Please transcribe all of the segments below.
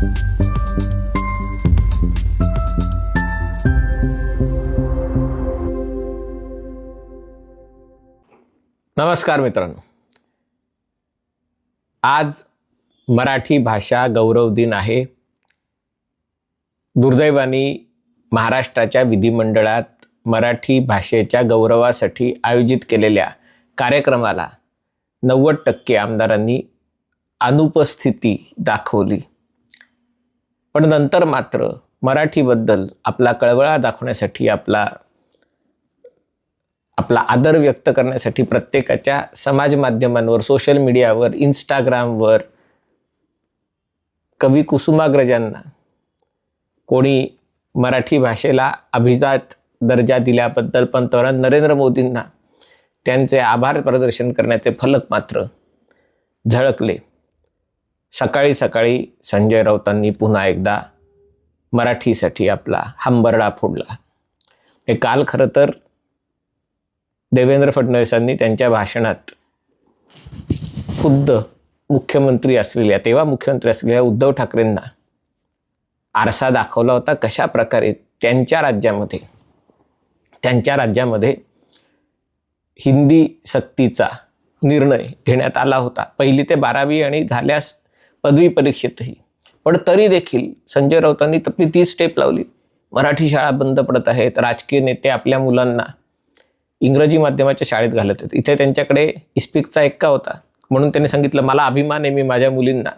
नमस्कार मित्रांनो, आज मराठी भाषा गौरव दिन आहे. दुर्दैवाने महाराष्ट्राच्या विधिमंडळात मराठी भाषेच्या गौरवासाठी आयोजित केलेल्या कार्यक्रमाला 90% आमदारांनी अनुपस्थिती दाखवली. पण नंतर मात्र मराठीबद्दल आपला कळवळा दाखवण्यासाठी आपला आदर व्यक्त करण्यासाठी प्रत्येकाच्या समाज माध्यमांवर, सोशल मीडियावर, इंस्टाग्रामवर कवी कुसुमाग्रजांना, कोणी मराठी भाषेला अभिजात दर्जा दिल्याबद्दल पंतप्रधान नरेंद्र मोदींना त्यांचे आभार प्रदर्शन करण्याचे फलक मात्र झळकले. सकाळी सकाळी संजय राऊतांनी पुन्हा एकदा मराठीसाठी आपला हंबरडा फोडला. हे काल खरं तर देवेंद्र फडणवीसांनी त्यांच्या भाषणात खुद्द तेव्हा मुख्यमंत्री असलेल्या उद्धव ठाकरेंना आरसा दाखवला होता. कशा प्रकारे त्यांच्या राज्यामध्ये हिंदी सक्तीचा निर्णय घेण्यात आला होता, 1ली ते 12वी आणि झाल्यास पदवी परीक्षेतही. पण तरी देखील संजय राऊतांनी आपली ती स्टेप लावली. मराठी शाळा बंद पडत आहेत, राजकीय नेते आपल्या मुलांना इंग्रजी माध्यमाच्या शाळेत घालत आहेत. इथे त्यांच्याकडे इस्पिकचा एक्का होता, म्हणून त्यांनी सांगितलं, मला अभिमान आहे, मी माझ्या मुलींना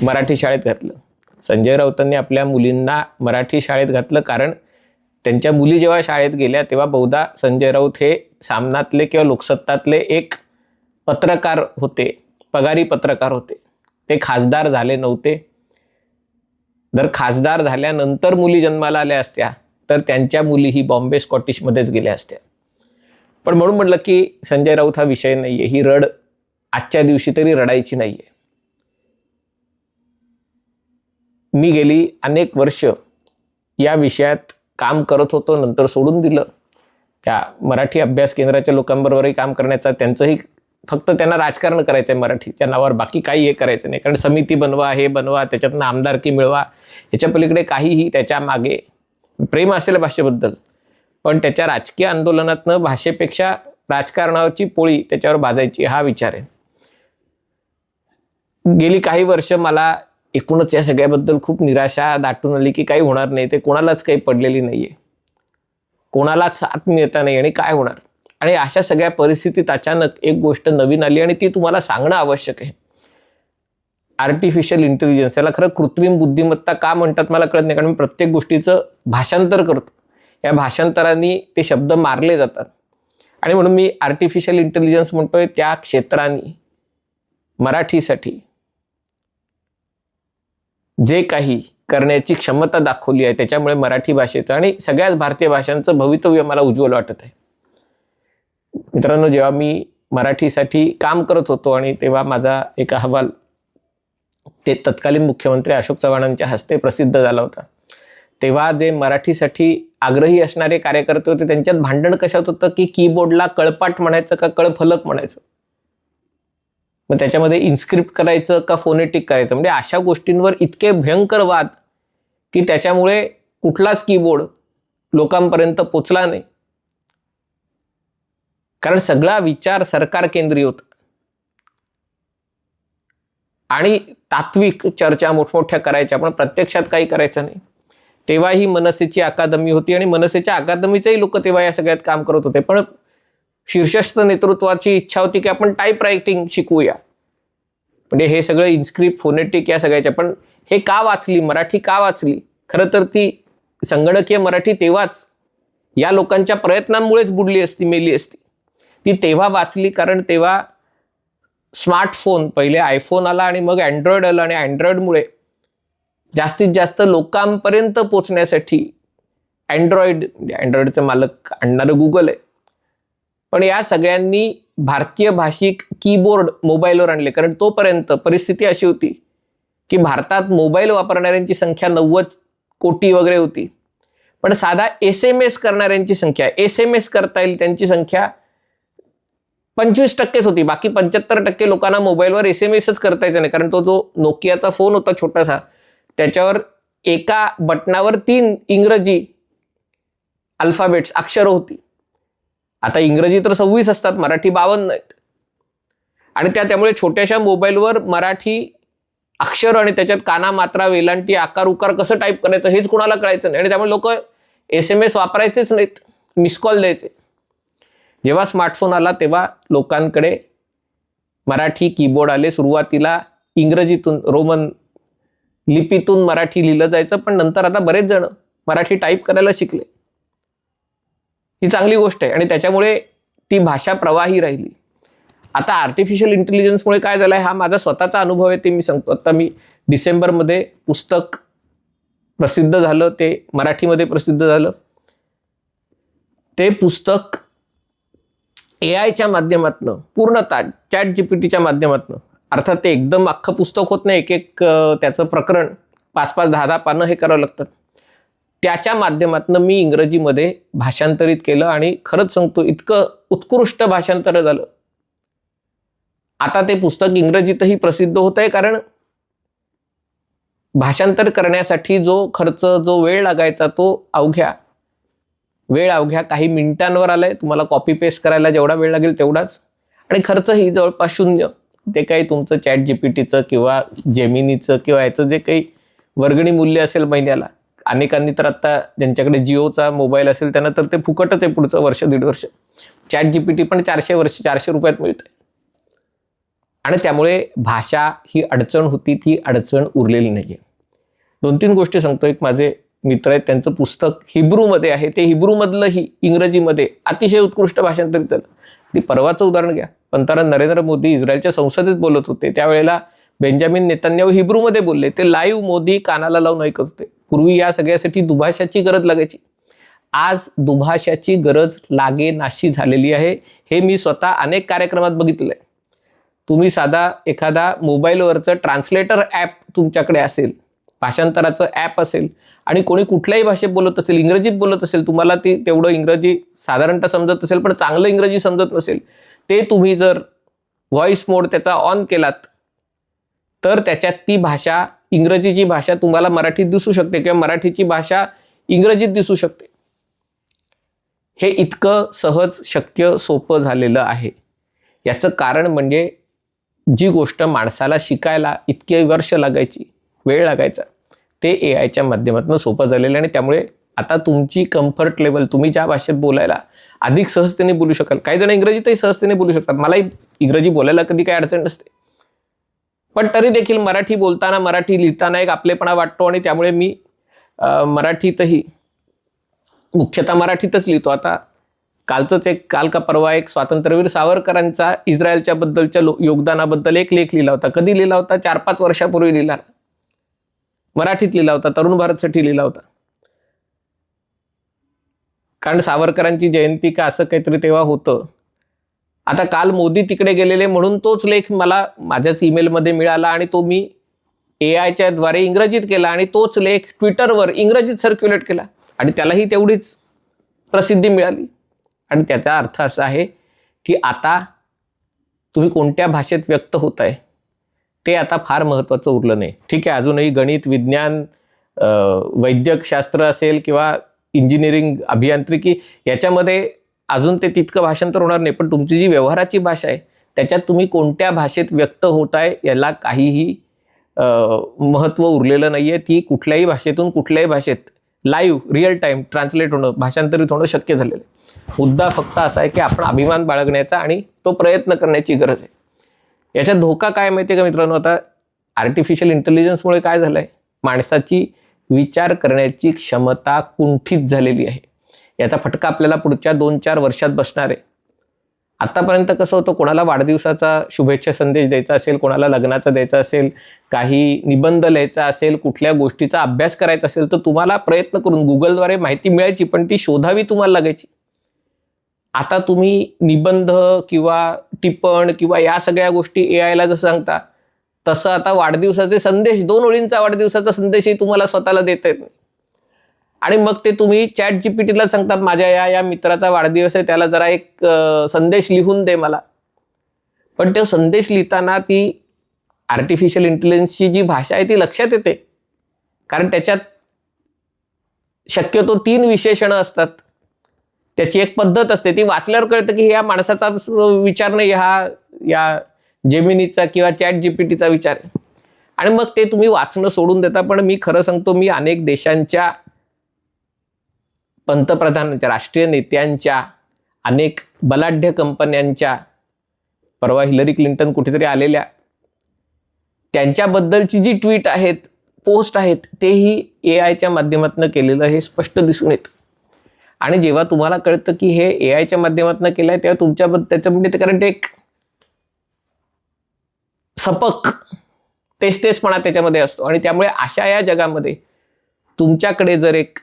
मराठी शाळेत घातलं. संजय राऊतांनी आपल्या मुलींना मराठी शाळेत घातलं कारण त्यांच्या मुली जेव्हा शाळेत गेल्या तेव्हा बहुधा संजय राऊत हे सामनातले किंवा लोकसत्तातले एक पत्रकार होते, पगारी पत्रकार होते. ते खासदार झाले नव्हते. जर खासदार झाल्यानंतर मुली जन्माला आल्या असत्या तर त्यांच्या मुलीही बॉम्बे स्कॉटिशमध्येच गेल्या असत्या. पण म्हणून म्हटलं की संजय राऊत हा विषय नाही आहे, ही रड आजच्या दिवशी तरी रडायची नाही आहे. मी गेली अनेक वर्ष या विषयात काम करत होतो, नंतर सोडून दिलं. त्या मराठी अभ्यास केंद्राच्या लोकांबरोबरही काम करण्याचा त्यांचंही फक्त त्यांना राजकारण करायचं आहे मराठीच्या नावावर, बाकी काही हे करायचं नाही. कारण समिती बनवा, हे बनवा, त्याच्यातनं आमदारकी मिळवा, ह्याच्या पलीकडे काहीही त्याच्या मागे प्रेम असेल भाषेबद्दल, पण त्याच्या राजकीय आंदोलनातनं भाषेपेक्षा राजकारणाची पोळी त्याच्यावर भाजायची हा विचार आहे. गेली काही वर्ष मला एकूणच या सगळ्याबद्दल खूप निराशा दाटून आली की काही होणार नाही, ते कोणालाच काही पडलेली नाही आहे, कोणालाच आत्मीयता नाही आणि काय होणार. आणि अशा सगळ्या परिस्थितीत अचानक एक गोष्ट नवीन आली आणि ती तुम्हाला सांगणं आवश्यक आहे. आर्टिफिशियल इंटेलिजन्स, याला खरं कृत्रिम बुद्धिमत्ता का म्हणतात मला कळत नाही, कारण मी प्रत्येक गोष्टीचं भाषांतर करतो. या भाषांतरांनी ते शब्द मारले जातात आणि म्हणून मी आर्टिफिशियल इंटेलिजन्स म्हणतोय. त्या क्षेत्राने मराठीसाठी जे काही करण्याची क्षमता दाखवली आहे त्याच्यामुळे मराठी भाषेचं आणि सगळ्याच भारतीय भाषांचं भवितव्य मला उज्ज्वल वाटत आहे. मित्रांनो, जेव्हा मी मराठीसाठी काम करत होतो आणि तेव्हा माझा एक अहवाल ते तत्कालीन मुख्यमंत्री अशोक चव्हाणांच्या हस्ते प्रसिद्ध झाला होता. तेव्हा जे मराठीसाठी आग्रही असणारे कार्यकर्ते होते त्यांच्यात भांडण कशात होतं की कीबोर्डला कळपाट म्हणायचं का कळफलक म्हणायचं, मग त्याच्यामध्ये इन्स्क्रिप्ट करायचं का फोनेटिक करायचं. म्हणजे अशा गोष्टींवर इतके भयंकर वाद की त्याच्यामुळे कुठलाच कीबोर्ड लोकांपर्यंत पोचला नाही, कारण सगळा विचार सरकार केंद्रीय होता आणि तात्विक चर्चा मोठमोठ्या करायच्या पण प्रत्यक्षात काही करायचं नाही. तेव्हा ही मनसेची अकादमी होती आणि मनसेच्या अकादमीचेही लोक तेव्हा या सगळ्यात काम करत होते. पण शीर्षस्थ नेतृत्वाची इच्छा होती की आपण टाईप रायटिंग शिकूया, म्हणजे हे सगळं इन्स्क्रिप्ट, फोनेटिक या सगळ्याच्या. पण हे का वाचली मराठी, का वाचली? खरं तर ती संगणकीय मराठी तेव्हाच या लोकांच्या प्रयत्नांमुळेच बुडली असती, मेली असती. ती तेव्हा वाचली कारण तेव्हा स्मार्टफोन, पहिले आयफोन आला आणि मग अँड्रॉइड आला, आणि अँड्रॉइडमुळे जास्तीत जास्त लोकांपर्यंत पोचण्यासाठी अँड्रॉइडचं मालक आणणारं गुगल आहे. पण या सगळ्यांनी भारतीय भाषिक कीबोर्ड मोबाईलवर आणले, कारण तोपर्यंत परिस्थिती अशी होती की भारतात मोबाईल वापरणाऱ्यांची संख्या 90 कोटी वगैरे होती, पण साधा SMS करणाऱ्यांची संख्या, SMS करता येईल त्यांची संख्या 25%च होती. बाकी 75% लोकांना मोबाईलवर SMS करता यायचा नाही, कारण तो जो नोकियाचा फोन होता छोटासा, त्याच्यावर एका बटनावर 3 इंग्रजी अल्फाबेट्स अक्षरं होती. आता इंग्रजी तर 26 असतात, मराठी 52 आहेत. आणि त्यामुळे छोट्याशा मोबाईलवर मराठी अक्षर आणि त्याच्यात काना मात्रा वेलांटी आकार उकार कसं टाईप करायचं हेच कोणाला कळायचं नाही. आणि त्यामुळे लोक SMS वापरायचेच नाहीत, मिस कॉल द्यायचे. जेव्हा स्मार्टफोन आला तेव्हा लोकांकडे मराठी कीबोर्ड आले. सुरुवातीला इंग्रजीतून रोमन लिपीतून मराठी लिहिलं जायचं, पण नंतर आता बरेच जण मराठी टाईप करायला शिकले. ही चांगली गोष्ट आहे आणि त्याच्यामुळे ती भाषा प्रवाही राहिली. आता आर्टिफिशियल इंटेलिजन्समुळे काय झालंय, हा माझा स्वतःचा अनुभव आहे, ते मी सांगतो. आता मी डिसेंबरमध्ये पुस्तक प्रसिद्ध झालं, ते मराठीमध्ये प्रसिद्ध झालं. ते पुस्तक AI च्या माध्यमातनं, पूर्णतः ChatGPTच्या माध्यमातनं, अर्थात ते एकदम अख्खं पुस्तक होत नाही, एक त्याचं प्रकरण 5-5, 10-10 पानं हे करावं लागतात. त्याच्या माध्यमातनं मी इंग्रजीमध्ये भाषांतरित केलं आणि खरंच सांगतो इतकं उत्कृष्ट भाषांतर झालं. आता ते पुस्तक इंग्रजीतही प्रसिद्ध होत आहे, कारण भाषांतर करण्यासाठी जो खर्च, जो वेळ लागायचा, तो अवघ्या काही मिनिटांवर आलाय. तुम्हाला कॉपी पेस्ट करायला जेवढा वेळ लागेल तेवढाच, आणि खर्चही जवळपास शून्य. ते काही तुमचं ChatGPTचं किंवा जेमिनीचं किंवा याचं जे काही वर्गणी मूल्य असेल महिन्याला, अनेकांनी तर आता ज्यांच्याकडे जिओचा मोबाईल असेल त्यांना तर ते फुकटच आहे पुढचं वर्ष 1.5 वर्ष. ChatGPT पण 400 रुपयात मिळतंय. आणि त्यामुळे भाषा ही अडचण होती, ती अडचण उरलेली नाहीये. 2-3 गोष्टी सांगतो. एक माझे मित्र आहेत, त्यांचं पुस्तक हिब्रूमध्ये आहे, ते हिब्रूमधलंही इंग्रजीमध्ये अतिशय उत्कृष्ट भाषांतरित झालं. ती परवाचं उदाहरण घ्या. पंतप्रधान नरेंद्र मोदी इस्रायलच्या संसदेत बोलत होते, त्यावेळेला बेंजामिन नेतन्याहू हिब्रूमध्ये बोलले. ते लाईव्ह मोदी कानाला लावून ऐकत होते. पूर्वी या सगळ्यासाठी दुभाषाची गरज लागायची. आज दुभाषाची गरज लागेनाशी झालेली आहे. हे मी स्वतः अनेक कार्यक्रमात बघितलंय. तुम्ही साधा एखादा मोबाईलवरचं ट्रान्सलेटर ॲप तुमच्याकडे असेल, भाषांतराचं ॲप असेल, आणि कोणी कुठल्याही भाषेत बोलत असेल, इंग्रजीत बोलत असेल, तुम्हाला ती तेवढं इंग्रजी साधारणतः समजत असेल, पण चांगलं इंग्रजी समजत नसेल, ते तुम्ही जर व्हॉइस मोड त्याचा ऑन केलात तर त्याच्यात ती भाषा, इंग्रजीची भाषा तुम्हाला मराठीत दिसू शकते किंवा मराठीची भाषा इंग्रजीत दिसू शकते. हे इतकं सहज, शक्य, सोपं झालेलं आहे. याचं कारण म्हणजे जी गोष्ट माणसाला शिकायला इतके वर्ष लागायची, वेळ लागायचा, ते AIच्या माध्यमातून सोपं झालेलं. आणि त्यामुळे आता तुमची कम्फर्ट लेवल, तुम्ही ज्या भाषेत बोलायला अधिक सहजतेने बोलू शकाल. काही जण इंग्रजीतही सहजतेने बोलू शकतात. मलाही इंग्रजी बोलायला कधी काही अडचण नसते, पण तरी देखील मराठी बोलताना, मराठी लिहिताना एक आपलेपणा वाटतो. आणि त्यामुळे मी मराठीतही, मुख्यतः मराठीतच लिहितो. आता काल का परवा एक स्वातंत्र्यवीर सावरकरांचा इस्रायलच्या बद्दलच्या योगदानाबद्दल एक लेख लिहिला होता. कधी लिहिला होता? 4-5 वर्षापूर्वी लिहिला. मराठीत लिहिला होता, तरुण भारतसाठी लिहिला होता. कारण सावरकरांची जयंती का असं काहीतरी तेव्हा होतं. आता काल मोदी तिकडे गेलेले म्हणून तोच लेख मला माझ्याच ईमेलमध्ये मिळाला आणि तो मी AIच्या द्वारे इंग्रजीत केला आणि तोच लेख ट्विटरवर इंग्रजीत सर्क्युलेट केला आणि त्यालाही तेवढीच प्रसिद्धी मिळाली. आणि त्याचा अर्थ असा आहे की आता तुम्ही कोणत्या भाषेत व्यक्त होताय ते आता फार महत्त्वाचं उरलं नाही. ठीक आहे, अजूनही गणित, विज्ञान, वैद्यकशास्त्र असेल किंवा इंजिनिअरिंग, अभियांत्रिकी, याच्यामध्ये अजून ते तितकं भाषांतर होणार नाही. पण तुमची जी व्यवहाराची भाषा आहे त्याच्यात तुम्ही कोणत्या भाषेत व्यक्त होताय याला काहीही महत्त्व उरलेलं नाही आहे. ती कुठल्याही भाषेतून कुठल्याही भाषेत लाईव्ह, रिअल टाईम ट्रान्सलेट होणं, भाषांतरित होणं शक्य झालेलं आहे. मुद्दा फक्त असा आहे की आपण अभिमान बाळगण्याचा आणि तो प्रयत्न करण्याची गरज आहे. याच्यात धोका काय माहिती आहे का मित्रांनो? आता आर्टिफिशियल इंटेलिजन्समुळे काय झालं आहे, माणसाची विचार करण्याची क्षमता कुंठित झालेली आहे. याचा फटका आपल्याला पुढच्या 2-4 वर्षात बसणार आहे. आतापर्यंत कसं होतं, कोणाला वाढदिवसाचा शुभेच्छा संदेश द्यायचा असेल, कोणाला लग्नाचा द्यायचा असेल, काही निबंध लिहायचा असेल, कुठल्या गोष्टीचा अभ्यास करायचा असेल तर तुम्हाला प्रयत्न करून गुगलद्वारे माहिती मिळायची, पण ती शोधावी तुम्हाला लागायची. आता तुम्ही निबंध किंवा टिप्पण किंवा या सगळ्या गोष्टी AIला जसं सांगता तसं आता वाढदिवसाचे संदेश, 2 ओळींचा वाढदिवसाचा संदेशही तुम्हाला स्वतःला देता येत नाही. आणि मग ते तुम्ही ChatGPTला सांगतात, माझ्या या मित्राचा वाढदिवस आहे, त्याला जरा एक संदेश लिहून दे मला. पण तो संदेश लिहिताना ती आर्टिफिशियल इंटेलिजन्सची जी भाषा आहे ती लक्षात येते, कारण त्याच्यात शक्यतो 3 विशेषणं असतात. त्याची एक पद्धत असते, ती वाचल्यावर कळतं की या माणसाचा विचार नाही, हा या जेमिनीचा किंवा चॅट जीपीटीचा विचार आहे. आणि मग ते तुम्ही वाचणं सोडून देता. पण मी खरं सांगतो, मी अनेक देशांच्या पंतप्रधानांच्या, राष्ट्रीय नेत्यांच्या, अनेक बलाढ्य कंपन्यांच्या, परवा हिलरी क्लिंटन कुठेतरी आलेल्या, त्यांच्याबद्दलची जी ट्विट आहेत, पोस्ट आहेत, तेही AI च्या माध्यमातून केलेलं हे स्पष्ट दिसून येतं. आणि जेव्हा तुम्हाला कळतं की हे AI च्या माध्यमातून केलं आहे, तेव्हा तुमच्याबद्दल त्याच्यामध्ये, कारण ते एक सपक तेचपणा त्याच्यामध्ये असतो. आणि त्यामुळे अशा या जगामध्ये तुमच्याकडे जर एक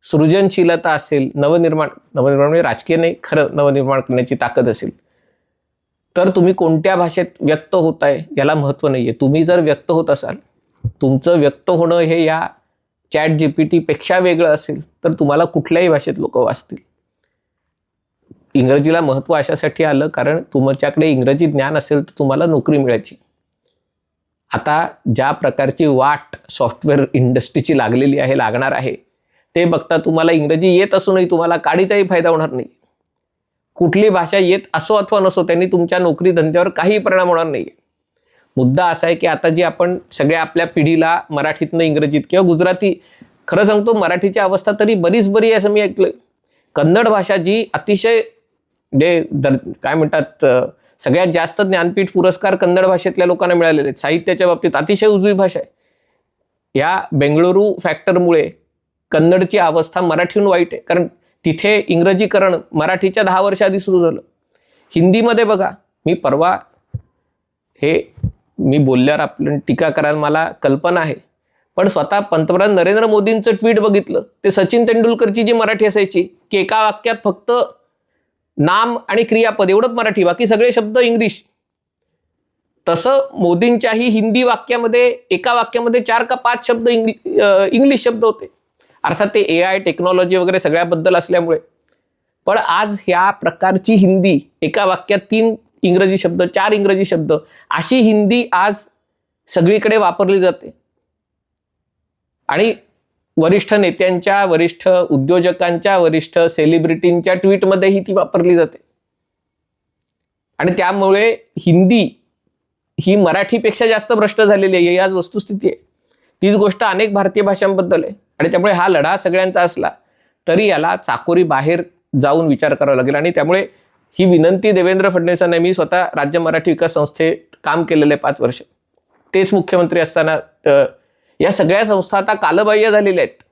सृजनशीलता असेल, नवनिर्माण म्हणजे राजकीय नाही, खरं नवनिर्माण करण्याची ताकद असेल, तर तुम्ही कोणत्या भाषेत व्यक्त होताय याला महत्त्व नाही आहे. तुम्ही जर व्यक्त होत असाल, तुमचं व्यक्त होणं हे या चॅट जीपीटीपेक्षा वेगळं असेल, तर तुम्हाला कुठल्याही भाषेत लोक वाचतील. इंग्रजीला महत्त्व अशासाठी आलं कारण तुमच्याकडे इंग्रजी ज्ञान असेल तर तुम्हाला नोकरी मिळायची. आता ज्या प्रकारची वाट सॉफ्टवेअर इंडस्ट्रीची लागलेली आहे, लागणार आहे, ते बघता तुम्हाला इंग्रजी येत असूनही तुम्हाला काडीचाही फायदा होणार नाही. कुठली भाषा येत असो अथवा नसो, त्यांनी तुमच्या नोकरी धंद्यावर काही परिणाम होणार नाही. मुद्दा असा आहे की आता जी आपण सगळ्या आपल्या पिढीला मराठीतनं इंग्रजीत किंवा गुजराती, खरं सांगतो मराठीची अवस्था तरी बरीच बरी आहे असं मी ऐकलं. कन्नड भाषा जी अतिशय काय म्हणतात, सगळ्यात जास्त ज्ञानपीठ पुरस्कार कन्नड भाषेतल्या लोकांना मिळालेले आहेत. साहित्याच्या बाबतीत अतिशय उजवी भाषा आहे. या बेंगळुरू फॅक्टरमुळे कन्नडची अवस्था मराठीहून वाईट आहे, कारण तिथे इंग्रजीकरण मराठीच्या 10 वर्ष आधी सुरू झालं. हिंदीमध्ये बघा, मी परवा मी बोलल्यावर आपण टीका करायला मला कल्पना आहे, पण स्वतः पंतप्रधान नरेंद्र मोदींचं ट्विट बघितलं, ते सचिन तेंडुलकरची जी मराठी असायची की एका वाक्यात फक्त नाम आणि क्रियापद एवढंच मराठी, बाकी सगळे शब्द इंग्लिश, तसं मोदींच्याही हिंदी वाक्यामध्ये एका वाक्यामध्ये 4 का 5 शब्द इंग्लिश शब्द होते. अर्थात ते AI टेक्नॉलॉजी वगैरे सगळ्याबद्दल असल्यामुळे. पण आज ह्या प्रकारची हिंदी, एका वाक्यात 3 इंग्रजी शब्द, 4 इंग्रजी शब्द, अशी हिंदी आज सगळीकडे वापरली जाते. आणि वरिष्ठ नेत्यांच्या, वरिष्ठ उद्योजकांच्या, वरिष्ठ सेलिब्रिटींच्या ट्विटमध्येही ती वापरली जाते. आणि त्यामुळे हिंदी ही मराठीपेक्षा जास्त भ्रष्ट झालेली आहे, ही आज वस्तुस्थिती आहे. तीच गोष्ट अनेक भारतीय भाषांबद्दल आहे. आणि त्यामुळे हा लढा सगळ्यांचा असला तरी याला चाकोरी बाहेर जाऊन विचार करावा लागेल. आणि त्यामुळे ही विनंती देवेंद्र फडणवीसांना, मी स्वतः राज्य मराठी विकास संस्थेत काम केलेलं आहे 5 वर्ष, तेच मुख्यमंत्री असताना, या सगळ्या संस्था आता कालबाह्य झालेल्या आहेत.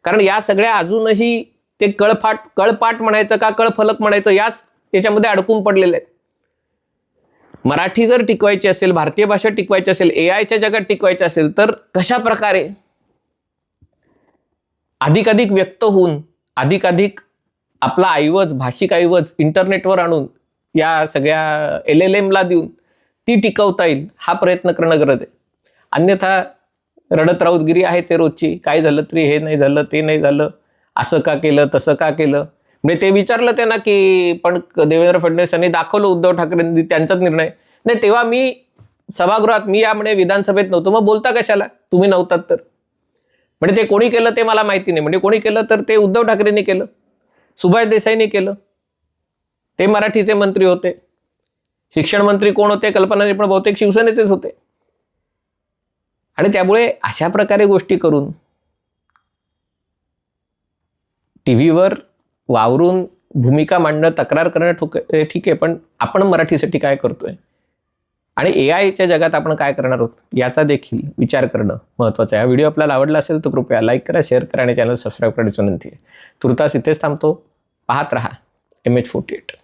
कारण या सगळ्या अजूनही ते कळपाट म्हणायचं का कळफलक म्हणायचं याच्यामध्ये अडकून पडलेले आहेत. मराठी जर टिकवायची असेल, भारतीय भाषा टिकवायची असेल, AIच्या जगात टिकवायची असेल, तर कशा प्रकारे अधिकाधिक व्यक्त होऊन, अधिकाधिक आपला ऐवज, भाषिक ऐवज इंटरनेटवर आणून, या सगळ्या LLMला देऊन ती टिकवता येईल, हा प्रयत्न करणं गरज आहे. अन्यथा रडत राऊतगिरी आहेच आहे रोजची. काय झालं तरी हे नाही झालं, ते नाही झालं, असं का केलं, तसं का केलं. म्हणजे ते विचारलं त्यांना की पण देवेंद्र फडणवीसांनी दाखवलं, उद्धव ठाकरेंनी त्यांचाच निर्णय नाही. तेव्हा मी सभागृहात, मी यामुळे विधानसभेत नव्हतो, मग बोलता कशाला, तुम्ही नव्हतात तर. म्हणजे ते कोणी केलं ते मला माहिती नाही. म्हणजे कोणी केलं तर ते उद्धव ठाकरेंनी केलं, सुभाष देसाईंनी केलं, ते मराठीचे मंत्री होते. शिक्षण मंत्री कोण होते कल्पना नाही, पण बहुतेक शिवसेनेचेच होते. आणि त्यामुळे अशा प्रकारे गोष्टी करून टीव्हीवर वावरून भूमिका मांडणं, तक्रार करणं ठीक आहे, पण आपण मराठीसाठी काय करतोय आणि AIच्या जगात आपण काय करणार आहोत याचा देखील विचार करणं महत्त्वाचं आहे. हा व्हिडिओ आपल्याला आवडला असेल तर कृपया लाईक करा, शेअर करा आणि चॅनल सबस्क्राईब करण्याची विनंती आहे. तुर्तास इथेच थांबतो. पाहत रहा MH48.